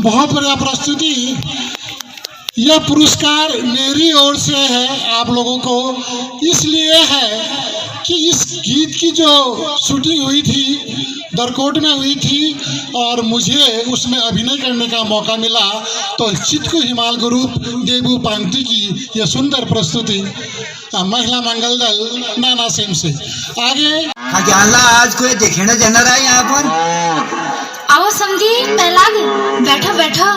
बहुत बढ़िया प्रस्तुति। यह पुरस्कार मेरी ओर से है आप लोगों को, इसलिए है कि इस गीत की जो शूटिंग हुई थी दरकोट में हुई थी और मुझे उसमें अभिनय करने का मौका मिला, तो चित्कू हिमाल ग्रुप देबू पांगती की यह सुंदर प्रस्तुति महिला मंगल दल नाना सेम से आगे आज कोई देखने जाना रहा यहाँ पर। आओ समझी पहला बैठो बैठो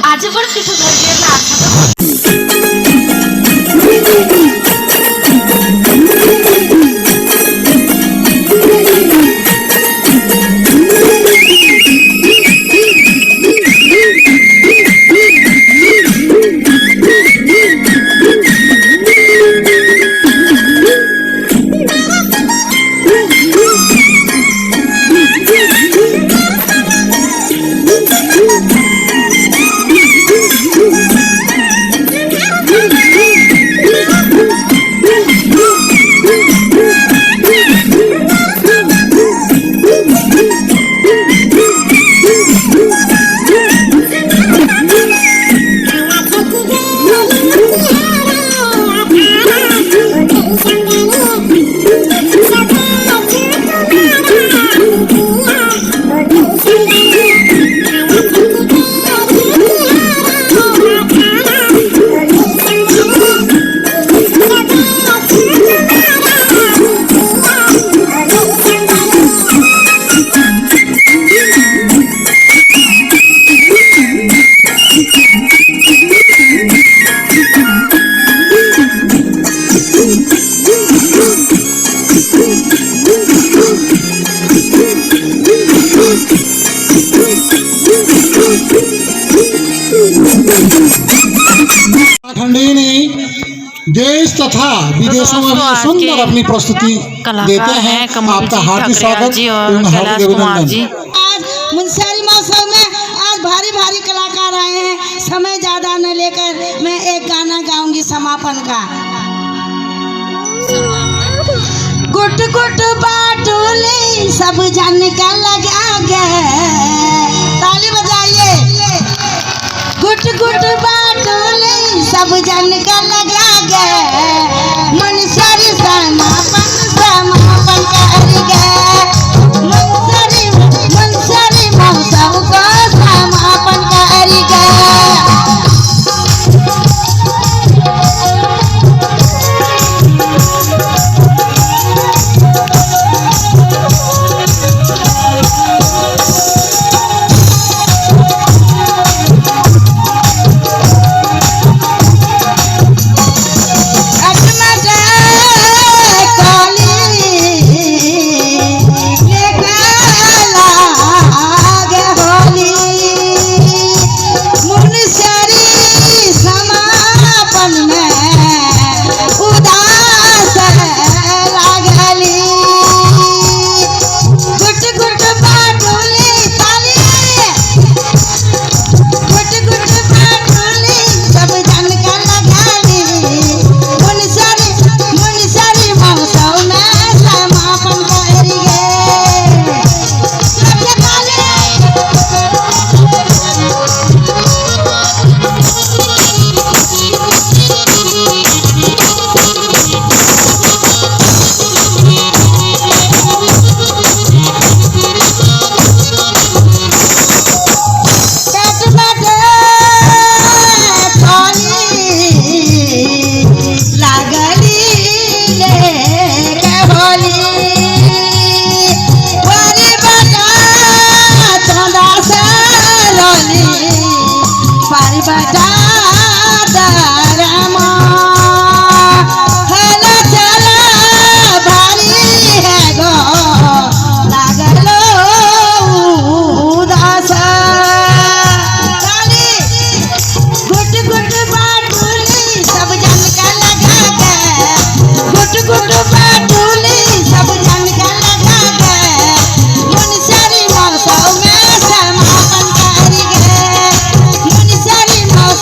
आज पर किठो घर के ना देश तथा विदेशों में भी सुंदर अपनी प्रस्तुति देते हैं। आपका हार्दिक स्वागत एवं हार्दिक अभिनंदन। आज मुंशियारी महोत्सव में आज भारी भारी कलाकार आए हैं। समय ज्यादा न लेकर मैं एक गाना गाऊंगी समापन का। गुट गुट बाटोले सब जन का लगा गए, ताली बजाइए। गुट गुट बाटोले सब जन का लगा गए, मुंशियारी समापन समापन कर गए, मुंशियारी महोत्सव को समापन कर गए।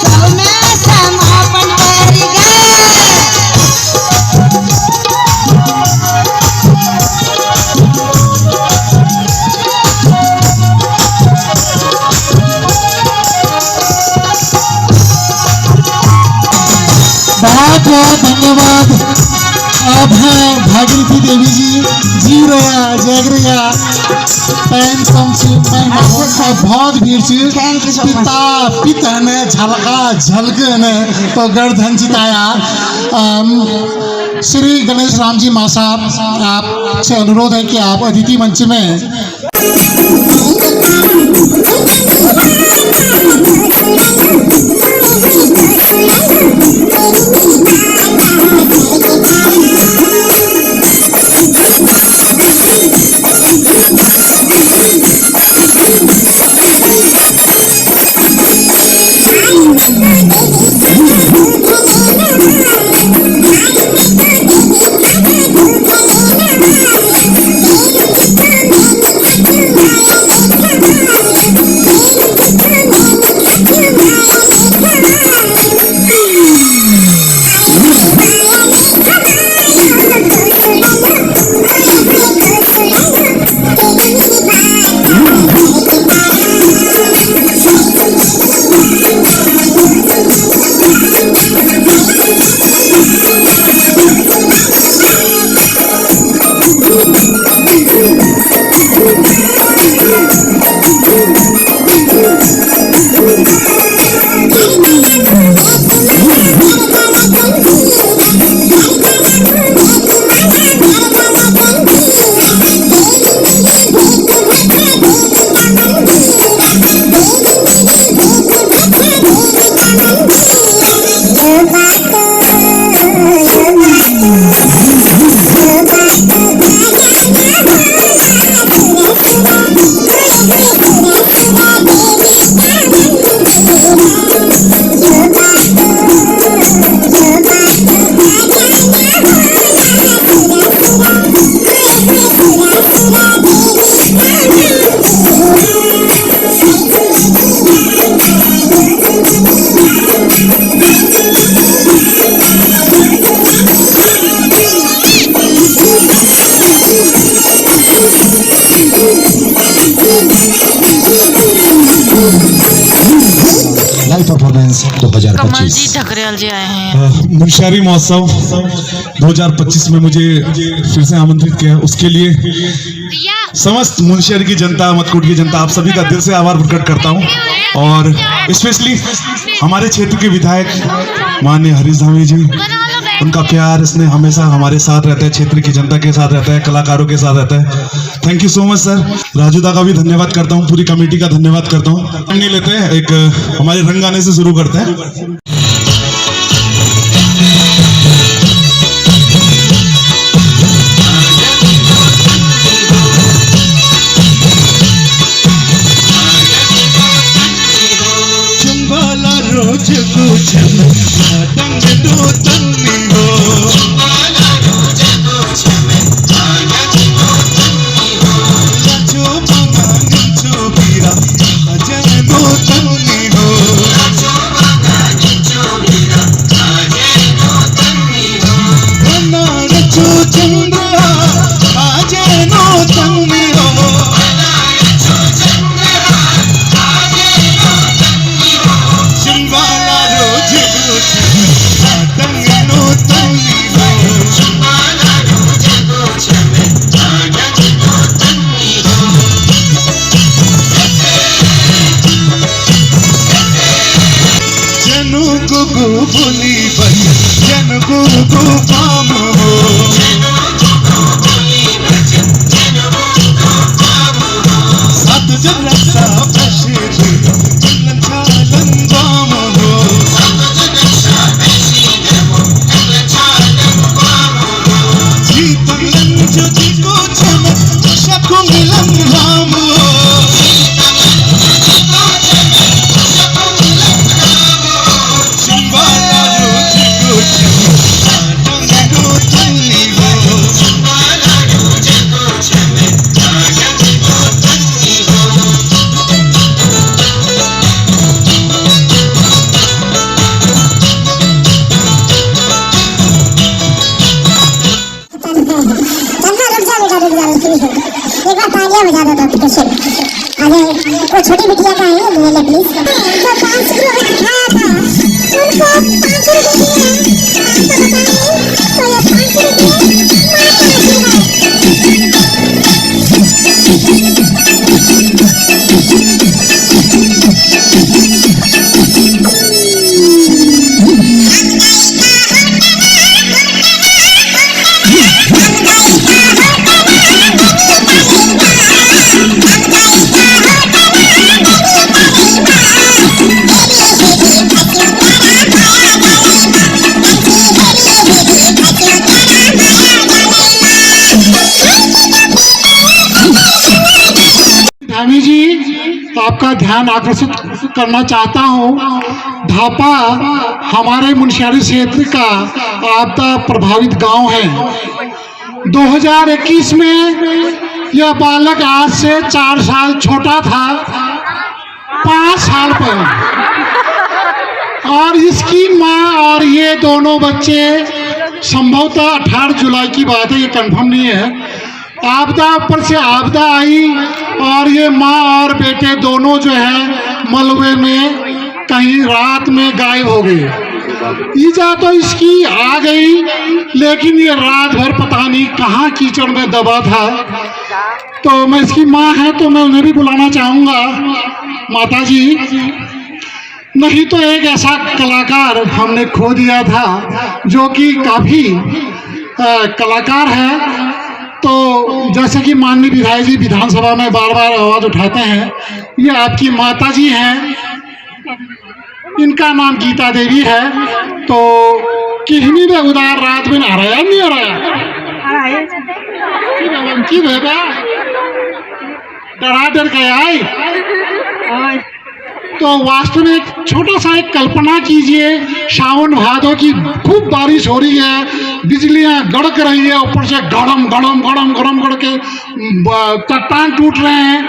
So धन्यवाद। आप हैं भागीरथी देवी जी, जी रहा जग रहा पैन कम से मैं बहुत भीड़ से Thank you so much. पिता पिता ने झलका झलक ने तो गर्दन जिताया। श्री गणेश राम जी माँ साहब, आपसे अनुरोध है कि आप अतिथि मंच में लाइव परफॉर्मेंस 2025 कमल जी ठकरेल जी आए हैं। मुनस्यारी महोत्सव 2025 में मुझे फिर से आमंत्रित किया, उसके लिए समस्त मुनस्यारी की जनता, मटकोट की जनता, आप सभी का दिल से आभार प्रकट करता हूं। और स्पेशली हमारे क्षेत्र के विधायक माननीय हरीश धामी जी, उनका प्यार इसने हमेशा हमारे साथ रहता है, क्षेत्र की जनता के साथ रहता है, कलाकारों के साथ रहता है। Thank you so much sir. Rajuda का भी धन्यवाद करता हूँ, पूरी कमेटी का धन्यवाद करता हूँ। नहीं लेते हैं, एक हमारे रंग गाने से शुरू करते हैं। रोज कुछ तंग दो तन्नी हो, लचो बंगानी चोबीरा अजय दो तन्नी हो, लचो चंद्रा अजय नो तन्नी हो, बोली बच जन को पाम हो, सात जब रक्षा लंबाम हो, जीतन जो को चम शकुन लंबाम हो, एक बार तालियां बजा दो तो अरे वो छोटी बिटिया का है ले ले प्लीज। तो 5 किलो खाया था उनको 5 रुपए दिए तो बताइए आपका ध्यान आकर्षित करना चाहता हूँ। ढापा हमारे मुनस्यारी क्षेत्र का आपदा प्रभावित गांव है। 2021 में यह बालक आज से 4 साल छोटा था, 5 साल पहले, और इसकी माँ और ये दोनों बच्चे संभवतः 18 जुलाई की बात है, ये कंफर्म नहीं है। आपदा ऊपर से आपदा आई और ये माँ और बेटे दोनों जो है मलबे में कहीं रात में गायब हो गए। ईजा तो इसकी आ गई, लेकिन ये रात भर पता नहीं कहाँ कीचड़ में दबा था। तो मैं इसकी माँ है तो मैं उन्हें भी बुलाना चाहूँगा। माता जी, नहीं तो एक ऐसा कलाकार हमने खो दिया था जो कि काफ़ी कलाकार है। तो जैसे कि माननीय विधायक जी विधानसभा में बार बार आवाज़ उठाते हैं, ये आपकी माता जी हैं, इनका नाम गीता देवी है। तो किहनी में उदार रात में आ रहा है नहीं आ रहा की बेबा डरा डर गया है। तो वास्तव में एक छोटा सा एक कल्पना कीजिए, सावन भादों की खूब बारिश हो रही है, बिजलियां गड़क रही है, ऊपर से गड़म गड़म गड़म गड़म गड़ के चट्टान टूट रहे हैं,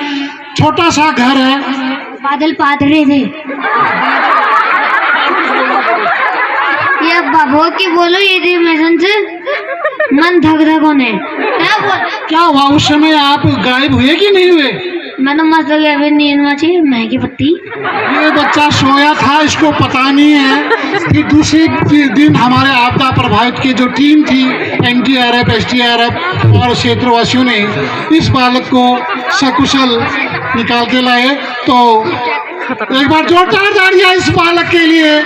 छोटा सा घर है, बादल पात रहे थे। ये बाबू की बोलो ये दे मैसन से मन धक धक होने क्या हुआ? उस समय आप गायब हुए कि नहीं हुए? मैंने मस्त गया नींद में थी, महंगी पत्ती। ये बच्चा सोया था, इसको पता नहीं है। फिर दूसरे दिन हमारे आपदा प्रभावित की जो टीम थी, NDRF, SDRF और क्षेत्रवासियों ने इस बालक को सकुशल निकाल के लाए। तो एक बार जोरदार तालियां इस बालक के लिए।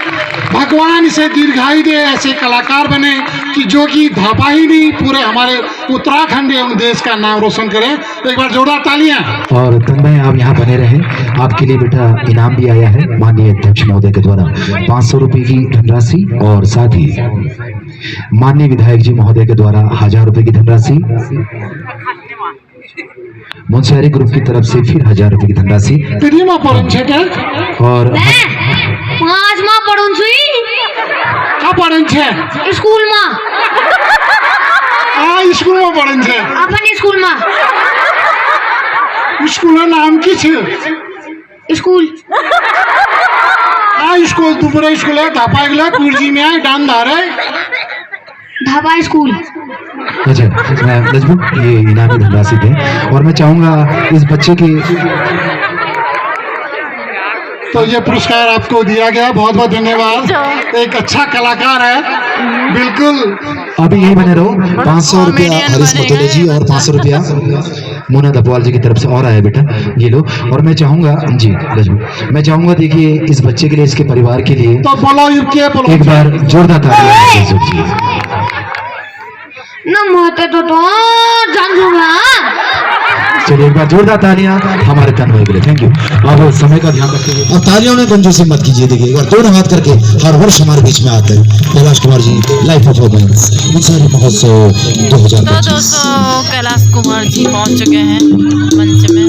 भगवान इसे दीर्घायु दे, ऐसे कलाकार बने कि जो कि ढापा ही नहीं पूरे हमारे उत्तराखंड एवं देश का नाम रोशन करें। एक बार जोरदार तालियां। और तन्मय आप यहाँ बने रहें, आपके लिए बेटा इनाम भी आया है माननीय अध्यक्ष महोदय के द्वारा 500 रुपये की धनराशि, और साथ ही माननीय विधायक जी महोदय के द्वारा 1000 रुपये की धनराशि, मुंशियारी ग्रुप की तरफ से फिर 1000 रुपये की धनराशि, और 5 माह पढ़ूं छुई क्या पढ़न छे? स्कूल में। स्कूल में पढ़न छे? अपन स्कूल में। स्कूल का नाम की छे? स्कूल स्कूल दुपरे स्कूल है, ढापा गला कुर्जी में है, डान धारे ढाबा स्कूल। अच्छा, मैं नजमुल ये इनामी धनराशि दें, और मैं चाहूंगा इस बच्चे के तो ये पुरस्कार आपको दिया गया, बहुत बहुत धन्यवाद। एक अच्छा कलाकार है, बिल्कुल। अभी यही बने रहो। 500 रुपया हरीश मतोले जी और 500 रुपया मोना दपवाल जी की तरफ से और आया बेटा, ये लो। और मैं चाहूंगा जी नजमुल, मैं चाहूंगा देखिए इस बच्चे के लिए, इसके परिवार के लिए तो बोलो एक बार जोरदार तालियां। न मोते तो जान दूंगा। चलिए एक बार जोरदार तालियां हमारे तन्मय के लिए। Thank you. अब समय का ध्यान रखते हुए, और तालियों में कंजूसी मत कीजिए। देखिए एक बार दोनों हाथ करके हर वर्ष हमारे बीच में आते हैं कैलाश कुमार जी लाइव परफॉर्मेंस मुनस्यारी महोत्सव 2025। दोस्तों कैलाश कुमार जी पहुंच चुके हैं मंच में।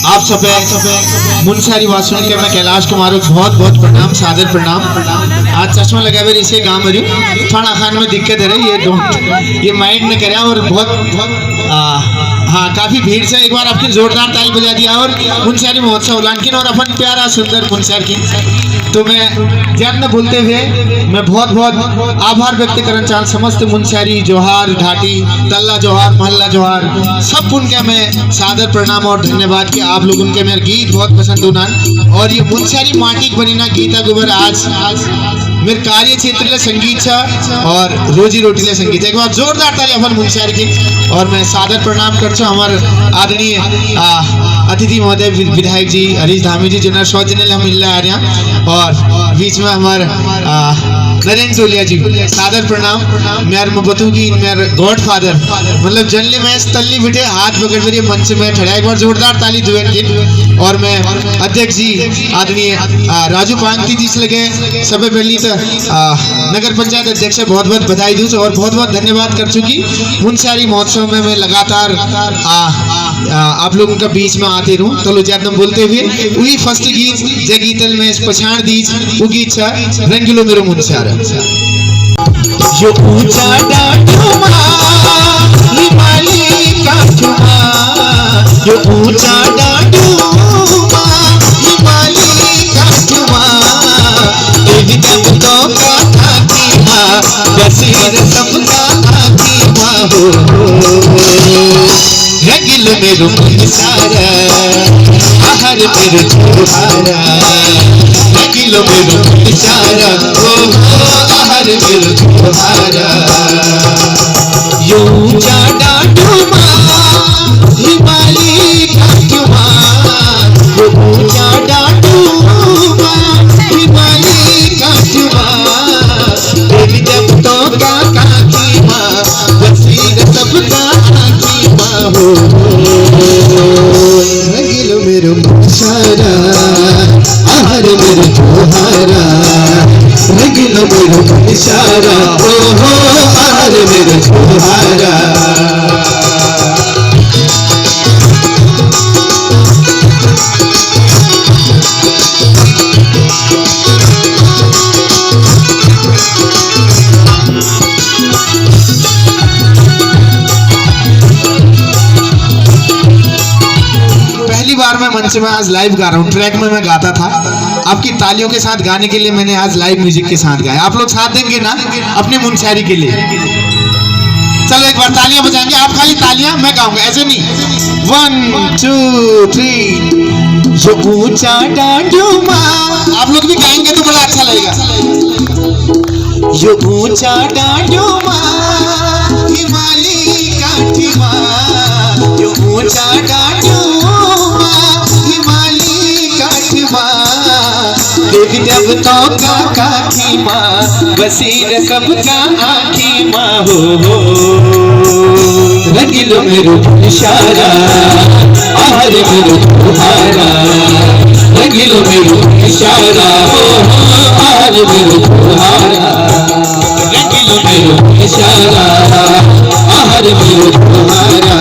आप सब मुनस्यारी वासियों के मैं कैलाश कुमार बहुत बहुत प्रणाम, सादर प्रणाम। आज चश्मा लगा हुए इसे गाँव मरी थोड़ा खान में दिक्कत है रही, ये माइंड ने कराया और बहुत हाँ काफी भीड़ से एक बार आपकी जोरदार ताली बजा दिया और मुनस्यारी महोत्सव लानकिन और अपन प्यारा सुंदर मुनस्यार की। तो मैं ज्यादा न बोलते हुए मैं बहुत बहुत आभार व्यक्त करना चाहता समस्त मुनस्यारी जोहार घाटी तल्ला जोहार महल्ला जोहार सब उनके मैं सादर प्रणाम और धन्यवाद कि आप लोग उनके मेरे गीत बहुत पसंद होना और ये मुनस्यारी माटी बनी ना गीता गोबर आज मेरे कार्य क्षेत्र संगीत छा और रोजी रोटी ले संगीत। एक बार जोरदार ताली अपन मुंशियारी की। और मैं सादर प्रणाम करछो हमारे आदरणीय अतिथि महोदय विधायक जी हरीश धामी जी जिन्हें सौजन्य हम मिल रहे हैं। और बीच में हमारे नरेंद्र टोलिया जी सादर प्रणाम। मेरे बतू की मेरे गॉड फादर मतलब जनले में तल्ली बिठे हाथ पकड़ कर मंच में ठहरा। एक बार जोरदार ताली दुबेन की। और मैं अध्यक्ष जी आदरणीय राजू पांगती जी से लगे सबसे पहली तो नगर पंचायत अध्यक्ष बहुत बहुत बधाई दूँ और बहुत बहुत धन्यवाद कर चुकी। मुंशियारी महोत्सव में मैं लगातार आप लोगों का बीच में आते रहूं। तो लो ज्यादा बोलते हुए वही फर्स्ट गीत जय गीतल में पछाड़ दीज वो गीत छा रंगीलो मेरो मुंशियारा। यो ऊंचा डाठुमा हिमालय का ठुमा, यो ऊंचा डाठुमा हिमालय का ठुमा, देवी देवताओं का आकीमा बसीर सबका आकीमा हो। रंगीलो मेरो मुंशियारा आहर मेरो छुहारा, रंगीलो मेरो मुंशियारा आहर मेरो छुहारा। यो ऊंचा डाठुमा हिमालय का ठुमा, यो ऊंचा डाठुमा हिमालय का ठुमा, देवी देवताओं का आकीमा बसीर सबका आकीमा हो। रंगीलो मेरो मुंशियारा आहर मेरो छुहारा, रंगीलो मेरो मुंशियारा ओहो आहर मेरो छुहारा। मैं मंच में आज लाइव गा रहा हूँ। ट्रैक में मैं गाता था, आपकी तालियों के साथ गाने के लिए मैंने आज लाइव म्यूजिक के साथ गाया। आप लोग साथ देंगे ना अपनी मुंशियारी के लिए? चलो एक बार तालियां बजाएंगे। आप खाली तालियां, मैं गाऊंगा, ऐसे नहीं। 1 2 3। जो ऊंचा डाठुमा, आप लोग भी गाएंगे तो बड़ा अच्छा लगेगा। जो ऊंचा डाठुमा हिमालय का ठुमा, जो ऊंचा डाठुमा हिमालय का ठुमा, देवी देवताओं का काखीमा बसीर सबका आखीमा हो। रंगीलो मेरो मुंशियारा आहर मेरो छुहारा, रंगीलो मेरो मुंशियारा आहर मेरो छुहारा, रंगीलो मेरो मुंशियारा आहर मेरो छुहारा,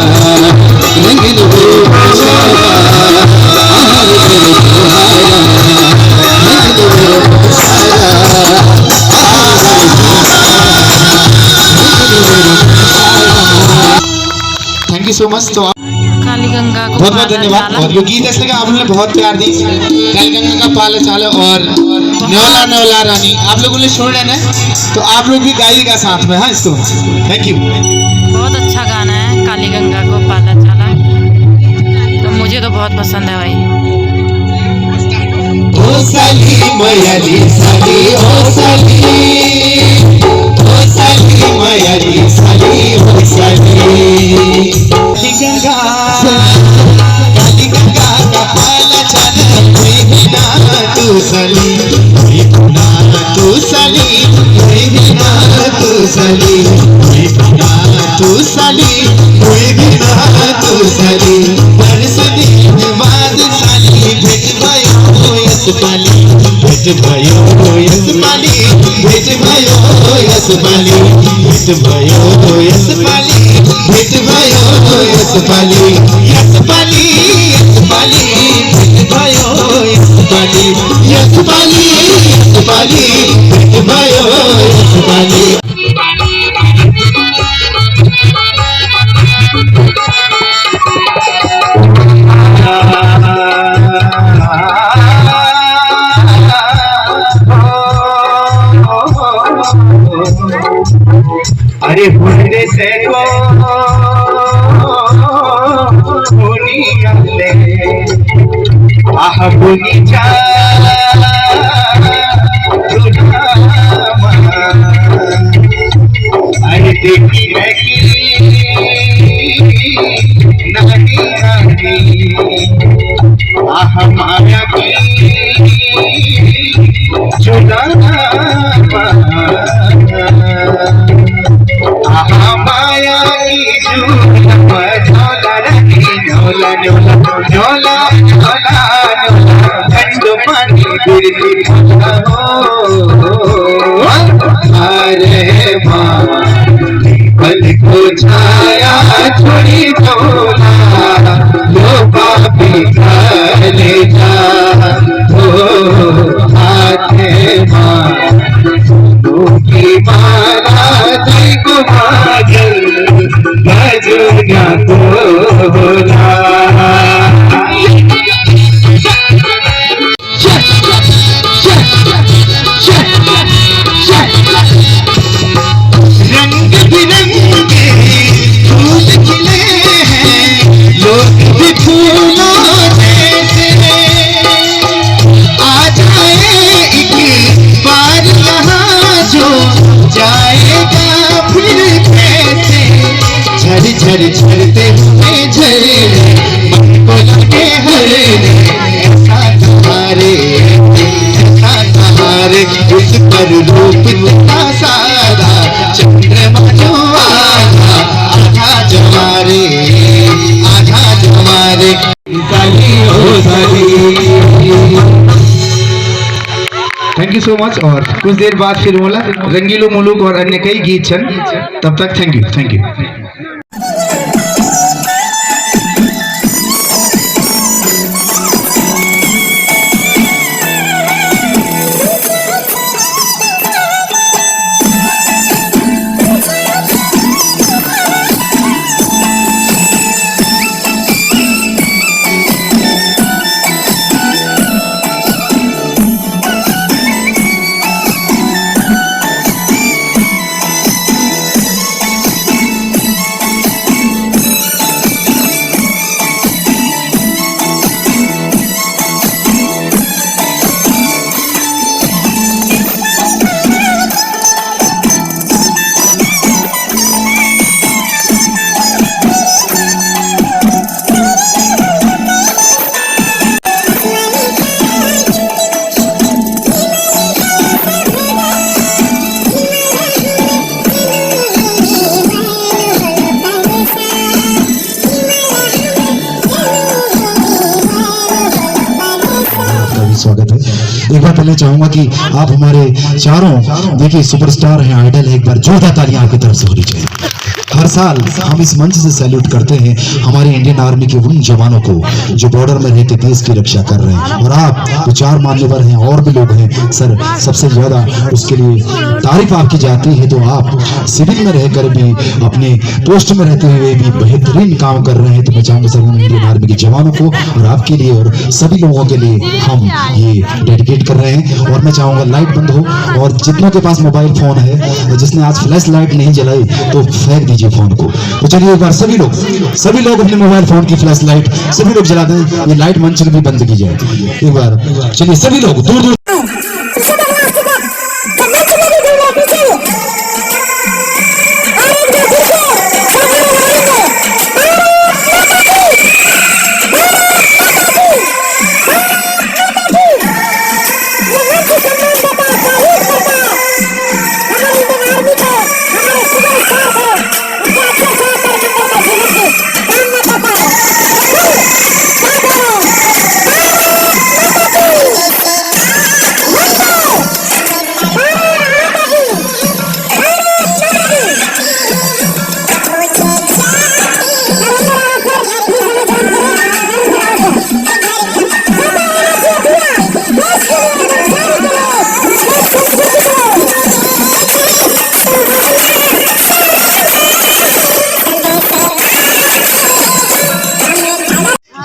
रंगीलो मेरो मुंशियारा आहर मेरो छुहारा, रंगीलो मेरो मुंशियारा थैंक यू सो मच। तो काली गंगा को बहुत बहुत धन्यवाद। और ये गीत ऐसे आप लोगों ने बहुत प्यार दी। काली गंगा का पाला चाला और न्योला न्योला रानी आप लोगों ने सुन लेना है तो आप लोग भी गाइएगा साथ में। हाँ इसको थैंक यू। बहुत अच्छा गाना है काली गंगा को पाला चाला, तो मुझे तो बहुत पसंद है भाई। ओ साली मयाली साली ओ साली, ओ साली मयाली साली ओ साली, काली गंगा का पाला चाला कोई बिना तू साली, कोई बिना तू साली, कोई बिना तू साली, कोई बिना तू साली, कोई बिना तू साली। बरसनी बाद साली भेट भयो यस पाली, भेट भयो यस पाली, भेट भयो यस पाली, भेट भयो यस पाली, भेट भयो यस पाली, यस पाली, यस पाली, भेट भयो यस पाली, यस पाली, यस पाली, भेट भयो यस पाली। अरे बुढ़े से को बुनिया ले आह बुनी जा देखी नहीं आह माया की आहा माया की झोला झोला ठंडो पानी गिरती अरे माँ पल को छाया छोड़ी झोला लो पापी ले जा हाथे माँ की माला जय कुमार बजुना तोला रंग बिरंगे फूल खिले हैं लोग भी फूलों जैसे आ जाए एक बार यहाँ जो जाएगा फिर कैसे झर झर झरते हुए झरे मन को लगे हरे ऐसा तुम्हारे उस पर रूप इतना सारा चंद्रमा जो आधा जमारे थैंक यू सो मच। और कुछ देर बाद फिर बोला रंगीलो मुलुक और अन्य कई गीत छन। तब तक थैंक यू। स्वागत है। एक बार पहले चाहूंगा कि आप हमारे चारों देखिए सुपरस्टार हैं, आइडल है, एक बार जोरदार तालियां आपकी तरफ से होनी चाहिए। हर साल हम इस मंच से सैल्यूट करते हैं हमारे इंडियन आर्मी के उन जवानों को जो बॉर्डर में रहते देश की रक्षा कर रहे हैं। और आप तो चार मान्यवर हैं और भी लोग हैं सर, सबसे ज्यादा उसके लिए तारीफ आपकी जाती है। तो आप सिविल में रहकर भी अपने पोस्ट में रहते हुए भी बेहतरीन काम कर रहे हैं। तो मैं चाहूंगा सर उन इंडियन आर्मी के जवानों को और आपके लिए और सभी लोगों के लिए हम ये डेडिकेट कर रहे हैं। और मैं चाहूंगा लाइट बंद हो और जितनों के पास मोबाइल फोन है, जिसने आज फ्लैश लाइट नहीं जलाई तो फेंक दीजिए फोन को। तो चलिए एक बार सभी लोग अपने मोबाइल फोन की फ्लैश लाइट सभी लोग जला दें। ये लाइट मंच भी बंद की जाए एक बार। चलिए सभी लोग दूर दूर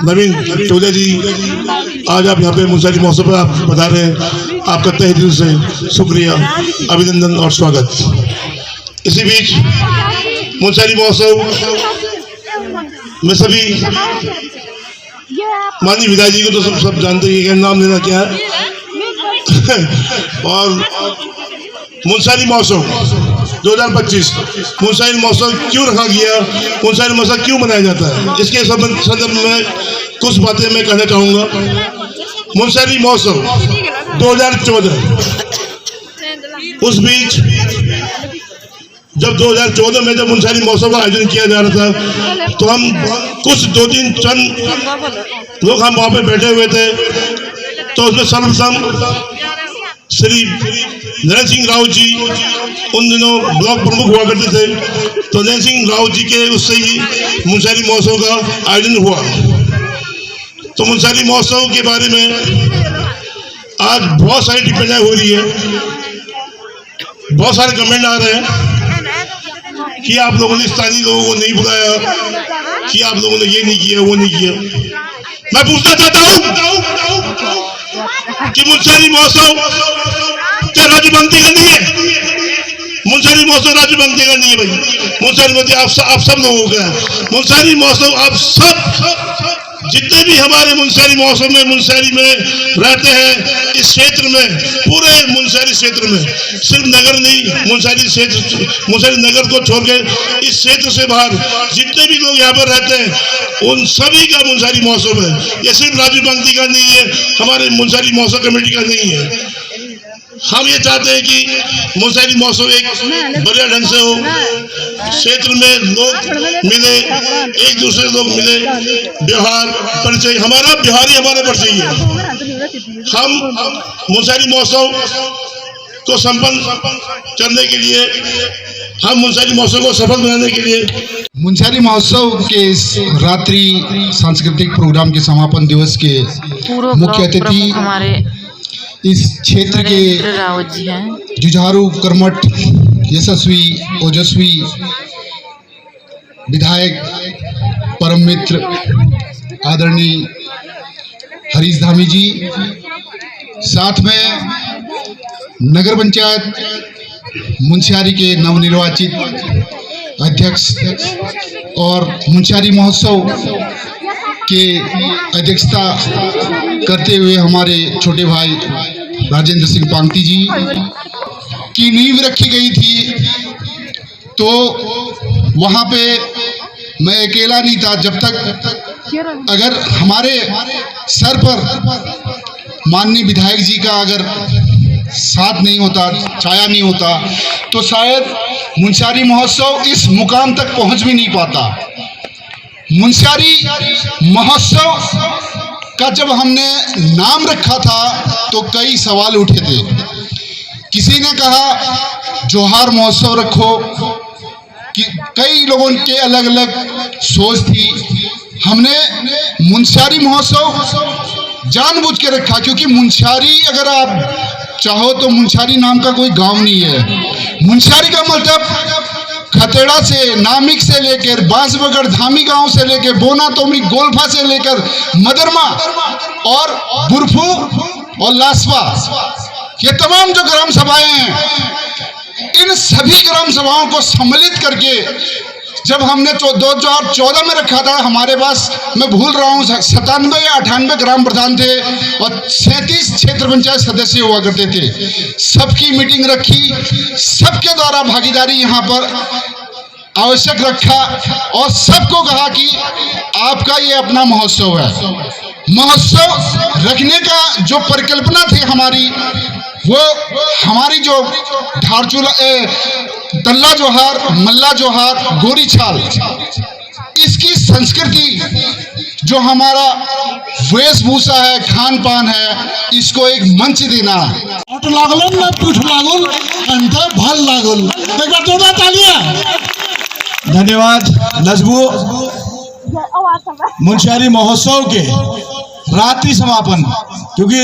नवीन चौधरी जी, आज आप यहाँ पे मुंसारी महोत्सव पर आप बता रहे हैं, आपका तहे दिल से शुक्रिया, अभिनंदन और स्वागत। इसी बीच मुंसारी महोत्सव में सभी माननीय विधायक जी को तो सब जानते ही हैं, नाम लेना क्या है। और मुंसारी महोत्सव 2025 मुंशियारी महोत्सव क्यों रखा गया, मुंशियारी महोत्सव क्यों मनाया जाता है, इसके संदर्भ में कुछ बातें मैं कहना चाहूँगा। मुंशियारी महोत्सव 2014, उस बीच जब 2014 में जब मुंशियारी महोत्सव का आयोजन किया जा रहा था तो हम कुछ 2-3 चंद लोग हम वहाँ पे बैठे हुए थे। तो उसमें सर्वप्रथम श्री नरेंद्र सिंह राव जी उन दिनों ब्लॉक प्रमुख हुआ करते थे, तो नरेंद्र सिंह राव जी के उससे ही मुंशियारी महोत्सव का आयोजन हुआ। तो मुंशियारी महोत्सव के बारे में आज बहुत सारी टिप्पणियाँ हो रही है, बहुत सारे कमेंट आ रहे हैं कि आप लोगों ने स्थानीय लोगों को नहीं बुलाया, कि आप लोगों ने ये नहीं किया वो नहीं किया। मैं पूछना चाहता हूँ कि मुंशियारी महोत्सव क्या राज्य भक्ति का नहीं है? मुंशियारी महोत्सव राज्य भक्ति का नहीं है भाई। मुंशियारी महोत्सव आप सब लोगों का है। मुंशियारी महोत्सव आप सब जितने भी हमारे मुंशियारी महोत्सव में मुंशियारी में रहते हैं, इस क्षेत्र में, पूरे मुंशियारी क्षेत्र में, सिर्फ नगर नहीं, मुंशियारी क्षेत्र, मुंशियारी नगर को छोड़ के इस क्षेत्र से बाहर जितने भी लोग यहाँ पर रहते हैं उन सभी का मुंशियारी महोत्सव है। ये सिर्फ राज्य पंक्ति का नहीं है, हमारे मुंशियारी महोत्सव कमेटी का नहीं है। हम ये चाहते हैं कि मुंशियारी महोत्सव एक बढ़िया ढंग से हो, क्षेत्र में लोग मिले, एक दूसरे लोग मिले, व्यवहार परिचय, हमारा बिहारी हमारे पर चाहिए। हम मुंशियारी महोत्सव को संपन्न करने के लिए, हम मुंशियारी महोत्सव को सफल बनाने के लिए मुंशियारी महोत्सव के इस रात्रि सांस्कृतिक प्रोग्राम के समापन दिवस के मुख्य अतिथि हमारे इस क्षेत्र के जुझारू, कर्मठ, यशस्वी, ओजस्वी विधायक, परम मित्र आदरणीय हरीश धामी जी, साथ में नगर पंचायत मुंशियारी के नवनिर्वाचित अध्यक्ष और मुंशियारी महोत्सव के अध्यक्षता करते हुए हमारे छोटे भाई राजेंद्र सिंह पांगती जी की नींव रखी गई थी। तो वहाँ पे मैं अकेला नहीं था, जब तक अगर हमारे सर पर माननीय विधायक जी का अगर साथ नहीं होता, छाया नहीं होता, तो शायद मुंशियारी महोत्सव इस मुकाम तक पहुँच भी नहीं पाता। मुंशियारी महोत्सव का जब हमने नाम रखा था तो कई सवाल उठे थे। किसी ने कहा जोहार महोत्सव रखो, कि कई लोगों के अलग अलग सोच थी। हमने मुंशियारी महोत्सव जानबूझ के रखा, क्योंकि मुंशियारी अगर आप चाहो तो मुंशियारी नाम का कोई गांव नहीं है। मुंशियारी का मतलब खतेड़ा से, नामिक से लेकर बांसबगड़ धामी गांव से लेकर बोना तोमी गोल्फा से लेकर मदरमा और बुरफू और लासवा, ये तमाम जो ग्राम सभाएं हैं, इन सभी ग्राम सभाओं को सम्मिलित करके जब हमने 2014 में रखा था, हमारे पास, मैं भूल रहा हूँ, 97 या 98 ग्राम प्रधान थे और 37 क्षेत्र पंचायत सदस्य हुआ करते थे। सबकी मीटिंग रखी, सबके द्वारा भागीदारी यहाँ पर आवश्यक रखा और सबको कहा कि आपका ये अपना महोत्सव है। महोत्सव रखने का जो परिकल्पना थी हमारी, वो हमारी जो धारचूला, तल्ला जोहार, मल्ला जोहार, गोरी छाल, इसकी संस्कृति जो हमारा वेशभूषा है, खान पान है, इसको एक मंच देना है। ऑटो लागल ना पीठ लागल अंतर भल लागल, एक बार जोरदार तालियां। धन्यवाद नजबू। मुंशियारी महोत्सव के रात्रि समापन, क्योंकि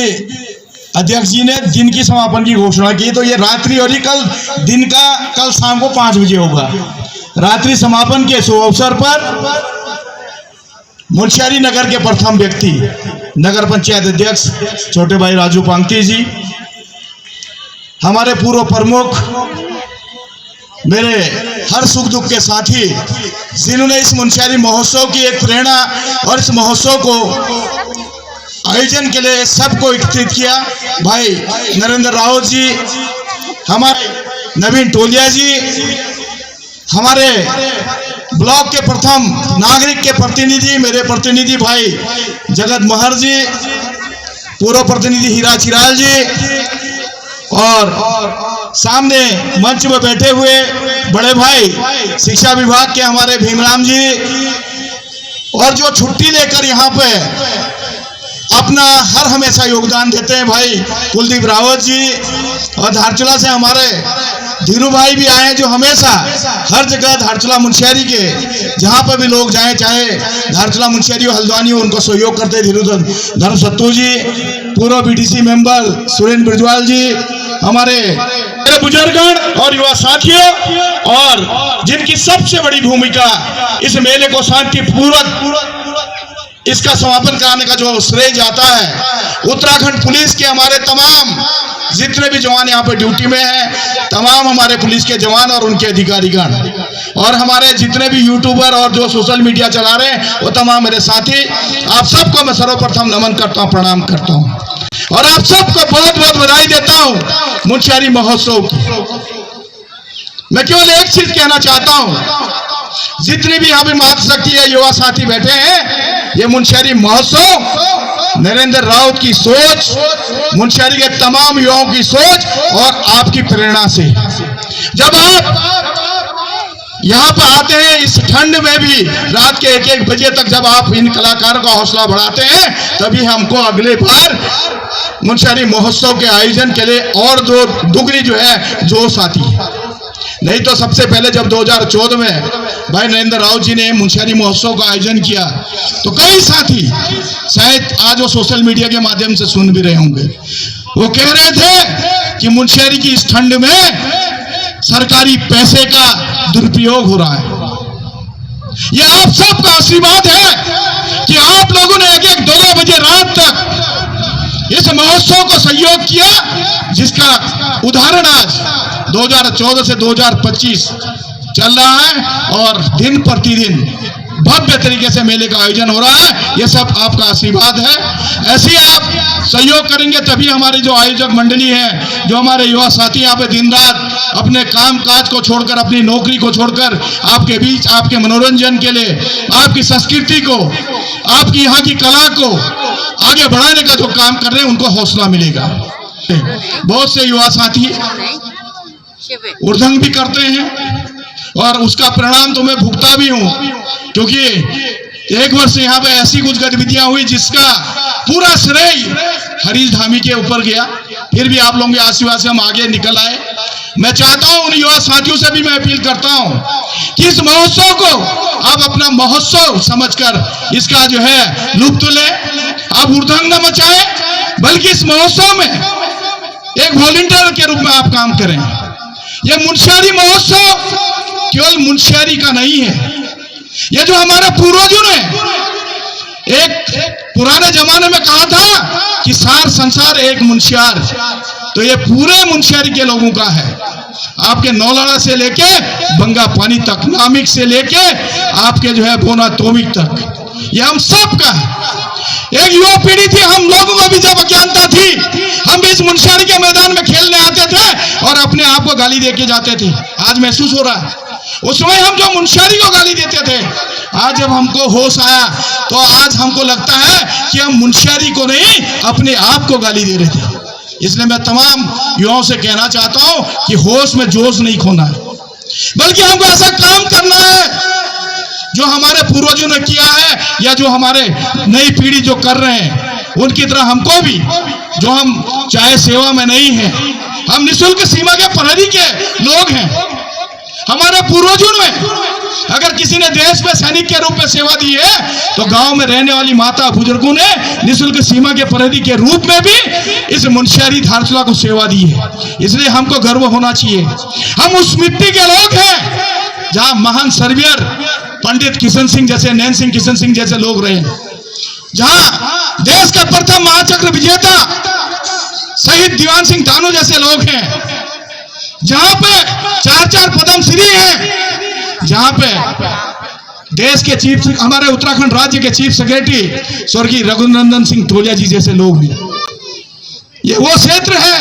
अध्यक्ष जी ने दिन की समापन की घोषणा की, तो ये रात्रि और ही कल दिन का, कल शाम को 5 बजे होगा। रात्रि समापन के शुभ अवसर पर मुंशियारी नगर के प्रथम व्यक्ति नगर पंचायत अध्यक्ष छोटे भाई राजू पांगती जी, हमारे पूर्व प्रमुख, मेरे हर सुख दुख के साथी, जिन्होंने इस मुंशियारी महोत्सव की एक प्रेरणा और इस महोत्सव को आयोजन के लिए सबको एकत्रित किया। भाई नरेंद्र राव जी, हमारे नवीन टोलिया जी, हमारे ब्लॉक के प्रथम नागरिक के प्रतिनिधि मेरे प्रतिनिधि भाई जगत महर जी, पूर्व प्रतिनिधि हीरा चिराल जी, और सामने मंच में बैठे हुए बड़े भाई शिक्षा विभाग के हमारे भीमराम जी, और जो छुट्टी लेकर यहाँ पे अपना हर हमेशा योगदान देते हैं भाई कुलदीप रावत जी, और धारचूला से हमारे धीरू भाई भी आए हैं, जो हमेशा हर जगह धारचूला मुंशियारी के जहाँ पर भी लोग जाएं, चाहे धारचूला मुंशियारी हो हल्द्वानी हो, उनको सहयोग करते हैं। धीरू धर्म सत्तू जी, पूर्व बीडीसी मेंबर सुरेंद्र ब्रिजवाल जी, हमारे बुजुर्गगण और युवा साथियों, और जिनकी सबसे बड़ी भूमिका इस मेले को शांतिपूर्वक इसका समापन कराने का जो श्रेय जाता है उत्तराखंड पुलिस के हमारे तमाम जितने भी जवान यहाँ पे ड्यूटी में हैं, तमाम हमारे पुलिस के जवान और उनके अधिकारीगण, और हमारे जितने भी यूट्यूबर और जो सोशल मीडिया चला रहे हैं वो तमाम मेरे साथी, आप सबको मैं सर्वप्रथम नमन करता हूँ, प्रणाम करता हूँ, और आप सबको बहुत बहुत बधाई देता हूँ मुंशियारी महोत्सव की। मैं केवल एक चीज कहना चाहता हूँ, जितने भी यहाँ पे मातृशक्ति है युवा साथी बैठे हैं, ये मुंशियारी महोत्सव नरेंद्र राउत की सोच, मुंशियारी के तमाम युवाओं की सोच और आपकी प्रेरणा से, जब आप यहाँ पर आते हैं इस ठंड में भी रात के 1-1 बजे तक जब आप इन कलाकारों का हौसला बढ़ाते हैं, तभी हमको अगले बार मुंशियारी महोत्सव के आयोजन के लिए और दो दुगनी जो है जोश आती है। नहीं तो सबसे पहले जब 2014 में भाई नरेंद्र राउत जी ने मुंशियारी महोत्सव का आयोजन किया तो कई साथी शायद आज वो सोशल मीडिया के माध्यम से सुन भी रहे होंगे, वो कह रहे थे कि मुंशियारी की इस ठंड में सरकारी पैसे का दुरुपयोग हो रहा है। ये आप सबका आशीर्वाद है कि आप लोगों ने 1-2 बजे रात तक इस महोत्सव को सहयोग किया, जिसका उदाहरण आज 2014 से 2025 चल रहा है और दिन प्रतिदिन भव्य तरीके से मेले का आयोजन हो रहा है। ये सब आपका आशीर्वाद है। ऐसे ही आप सहयोग करेंगे तभी हमारी जो आयोजक मंडली है, जो हमारे युवा साथी यहाँ पे दिन रात अपने काम काज को छोड़कर, अपनी नौकरी को छोड़कर आपके बीच आपके मनोरंजन के लिए, आपकी संस्कृति को, आपकी यहाँ की कला को आगे बढ़ाने का जो काम कर रहे हैं, उनको हौसला मिलेगा। बहुत से युवा साथी उर्दंग भी करते हैं और उसका परिणाम तो मैं भुगता भी हूं, क्योंकि 1 वर्ष यहाँ पे ऐसी कुछ गतिविधियां हुई जिसका पूरा श्रेय हरीश धामी के ऊपर गया। फिर भी आप लोगों के आशीर्वाद से हम आगे निकल आए। मैं चाहता हूं उन युवा साथियों से भी मैं अपील करता हूं कि इस महोत्सव को आप अपना महोत्सव समझकर इसका जो है लुत्फ लें। आप उर्दंग न मचाएं, बल्कि इस महोत्सव में एक वॉलंटियर के रूप में आप काम करें। यह मुंशियारी महोत्सव केवल मुंशियारी का नहीं है, यह जो हमारे पूर्वजों ने एक पुराने जमाने में कहा था कि सार संसार एक मुंशियार, तो ये पूरे मुंशियारी के लोगों का है। आपके नौलाना से लेके बंगा पानी तक, नामिक से लेके आपके जो है बोना तोमिक तक, ये हम सब का है। एक युवा पीढ़ी थी, हम लोगों को भी जब अज्ञानता थी, हम भी इस मुंशियारी के मैदान में खेलने आते थे और अपने आप को गाली देके जाते थे। आज महसूस हो रहा है उस समय हम जो मुंशियारी को गाली देते थे, आज जब हमको होश आया तो आज हमको लगता है कि हम मुंशियारी को नहीं अपने आप को गाली दे रहे थे। इसलिए मैं तमाम युवाओं से कहना चाहता हूं कि होश में जोश नहीं खोना है, बल्कि हमको ऐसा काम करना है जो हमारे पूर्वजों ने किया है, या जो हमारे नई पीढ़ी जो कर रहे हैं उनकी तरह हमको भी, जो हम चाहे सेवा में नहीं है, हम निःशुल्क सीमा के प्रहरी के लोग हैं। हमारे पूर्वजों ने अगर किसी ने देश में सैनिक के रूप में सेवा दी है तो गांव में रहने वाली माता बुजुर्गों ने निःशुल्क सीमा के प्रहरी के रूप में भी इस मुंशियारी धारचूला को सेवा दी है। इसलिए हमको गर्व होना चाहिए। हम उस मिट्टी के लोग हैं जहां महान सर्वियर पंडित किशन सिंह जैसे, नैन सिंह किशन सिंह जैसे लोग रहे, जहां देश का प्रथम महाचक्र विजेता शहीद दीवान सिंह दानू जैसे लोग हैं, जहां पे 4 पद्म श्री हैं, जहां पे देश के चीफ, हमारे उत्तराखंड राज्य के चीफ सेक्रेटरी स्वर्गीय रघुनंदन सिंह तोलिया जी जैसे लोग हैं। ये वो क्षेत्र है,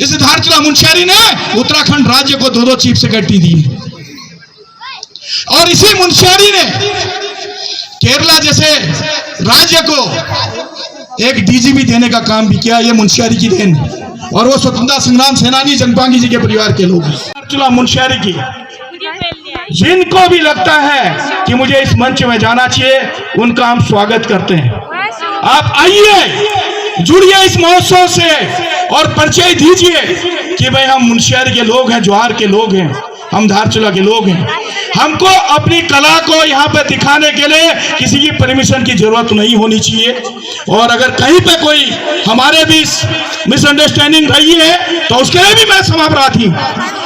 इस धारचूला मुंशियारी ने उत्तराखंड राज्य को 2-2 चीफ सेक्रेटरी दी और इसी मुंशियारी ने केरला जैसे राज्य को एक डीजीपी देने का काम भी किया। ये मुंशियारी की देन, और वो स्वतंत्रता संग्राम सेनानी जंगपांगी जी के परिवार के लोग धारचूला मुंशियारी की। जिनको भी लगता है कि मुझे इस मंच में जाना चाहिए, उनका हम स्वागत करते हैं। आप आइए, जुड़िए इस महोत्सव से और परिचय दीजिए कि भाई हम मुंशियारी के लोग हैं, ज्वार के लोग हैं, हम धारचूला के लोग हैं। हमको अपनी कला को यहाँ पे दिखाने के लिए किसी की परमिशन की जरूरत नहीं होनी चाहिए। और अगर कहीं पे कोई हमारे बीच मिसअंडरस्टैंडिंग रही है तो उसके लिए भी मैं क्षमाप्रार्थी हूँ,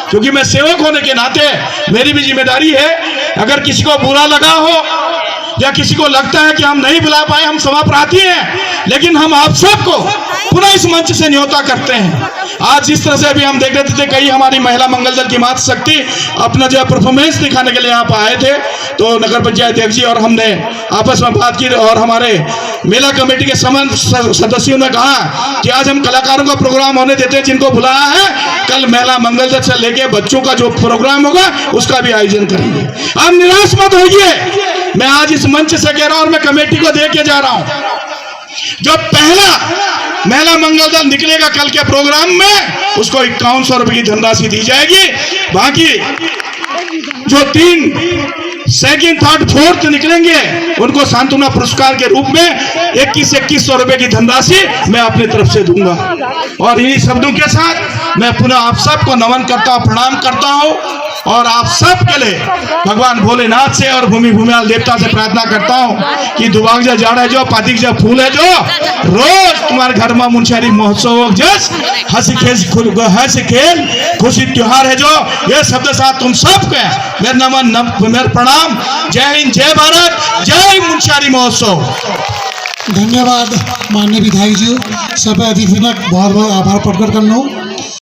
क्योंकि मैं सेवक होने के नाते मेरी भी जिम्मेदारी है। अगर किसी को बुरा लगा हो या किसी को लगता है कि हम नहीं बुला पाए, हम क्षमाप्रार्थी हैं, लेकिन हम आप सबको पुनः इस मंच से न्योता करते हैं। आज जिस तरह से अभी हम देख रहे थे, कई हमारी महिला मंगल दल की मातृशक्ति अपना जो परफॉर्मेंस दिखाने के लिए यहाँ पर आए थे, तो नगर पंचायत अध्यक्ष जी और हमने आपस में बात की और हमारे मेला कमेटी के समस्त सदस्यों ने कहा कि आज हम कलाकारों का प्रोग्राम होने देते हैं, जिनको बुलाया है कल मेला मंगल दल से लेके बच्चों का जो प्रोग्राम होगा उसका भी आयोजन करेंगे। आप निराश मत होइए, मैं आज इस मंच से कह रहा हूं और मैं कमेटी को दे के जा रहा हूं, जो पहला महिला मंगल दल निकलेगा कल के प्रोग्राम में, उसको 5100 रुपए की धनराशि दी जाएगी। बाकी जो 3 सेकंड, थर्ड, फोर्थ निकलेंगे उनको सांत्वना पुरस्कार के रूप में 2100 रुपए की धनराशि मैं अपनी तरफ से दूंगा। और इन्हीं शब्दों के साथ मैं पुनः आप सबको नमन करता हूं, प्रणाम करता हूं और आप सब के लिए भगवान भोलेनाथ से और भूमि भूमियाल देवता से प्रार्थना करता हूं कि दुबागजा जाड़ है जो, पातिक जा फूल है जो, रोज तुम्हारे घर में मुंशियारी महोत्सव जस हंसी खेल खुशी त्योहार है जो। ये शब्द साथ तुम सबके मेरे नमन, मेरे प्रणाम। जय हिंद, जय भारत, जय मुंशियारी महोत्सव। धन्यवाद माननीय विधायक जी, सब अतिथि बहुत बहुत आभार प्रकट करना।